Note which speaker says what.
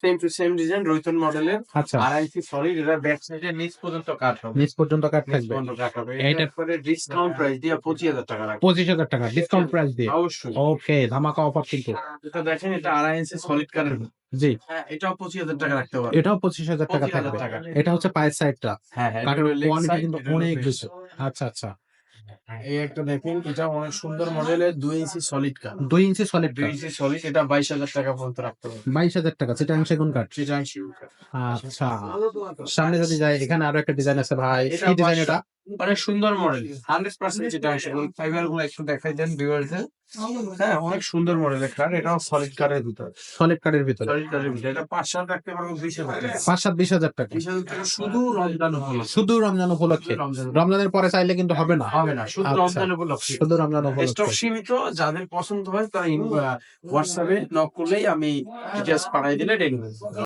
Speaker 1: Same to same design রয়তন মডেলের।
Speaker 2: আচ্ছা,
Speaker 1: আড়াইশি solid, এটা ব্যাক সাইডে নিচ পর্যন্ত কাট হবে।
Speaker 2: নিচ পর্যন্ত কাট
Speaker 1: নিচ
Speaker 2: থাকবে।
Speaker 1: পর্যন্ত কাট হবে।
Speaker 2: এইটা
Speaker 1: এটার পরে ডিসকাউন্ট প্রাইস দিয়ে 25,000 টাকা রাখবে।
Speaker 2: 25,000 টাকা ডিসকাউন্ট প্রাইস দিয়ে।
Speaker 1: অবশ্যই।
Speaker 2: ওকে, ধামাকা অফার কিন্তু।
Speaker 1: এটা দেখেন, এটা 2.5 ইঞ্চি সলিড কাঠের।
Speaker 2: জি,
Speaker 1: হ্যাঁ, এটাও 25,000 টাকা রাখতে পারবেন।
Speaker 2: এটাও 25,000 টাকা
Speaker 1: 25,000
Speaker 2: থাকবে।
Speaker 1: টাকা।
Speaker 2: এটা হচ্ছে পায়ের সাইডটা।
Speaker 1: হ্যাঁ, হ্যাঁ, এটা
Speaker 2: কাঠের
Speaker 1: হলো লেগ
Speaker 2: কোয়ালিটি
Speaker 1: সাইড,
Speaker 2: কিন্তু
Speaker 1: এটা হলো
Speaker 2: অনেক
Speaker 1: বেস্ট।
Speaker 2: বেশি। আচ্ছা, আচ্ছা।
Speaker 1: এই একটা দেখেন, এটা অনেক সুন্দর মডেলের 2 ইঞ্চি সলিড কাঠ।
Speaker 2: 2 ইঞ্চি সলিড
Speaker 1: 2
Speaker 2: কাঠ,
Speaker 1: ইঞ্চি সলিড, এটা 22,000 টাকা পর্যন্ত রাখতে পারবেন।
Speaker 2: 22,000 টাকা চিটাগাং সেগুন কাঠ।
Speaker 1: চিটাগাং সেগুন কাঠ।
Speaker 2: আচ্ছা, সামনে যদি যাই, এখানে আরো একটা ডিজাইন আছে ভাই।
Speaker 1: এটা
Speaker 2: কি ডিজাইন এটা?
Speaker 1: অনেক সুন্দর মডেল, 100% চিটাগাং সেগুন। ফাইবার গুলো একটু দেখাই দেন ভিউয়ারদের। হ্যাঁ, অনেক সুন্দর মডেলের কাঠ, এটাও সলিড কাঠের ভিতরে।
Speaker 2: সলিড কাঠের ভিতরে।
Speaker 1: সলিড কাঠের ভিতরে, এটা 5 সাল রাখতে পারবো 20,000 টাকা।
Speaker 2: 5-7-20,000 টাকা
Speaker 1: 20,000 টাকা শুধু রমজান উপলক্ষে।
Speaker 2: শুধু রমজান উপলক্ষে। রমজানের পরে চাইলে কিন্তু হবে না।
Speaker 1: হবে না, শুধু
Speaker 2: আচ্ছা,
Speaker 1: রমজান উপলক্ষে।
Speaker 2: শুধু রমজান
Speaker 1: স্টক
Speaker 2: উপলক্ষে।
Speaker 1: সীমিত, যাদের পছন্দ হয় তারা হোয়াটসঅ্যাপে নক করলেই আমি ডিটেলস পাঠিয়ে দিলে ডেলিভারি।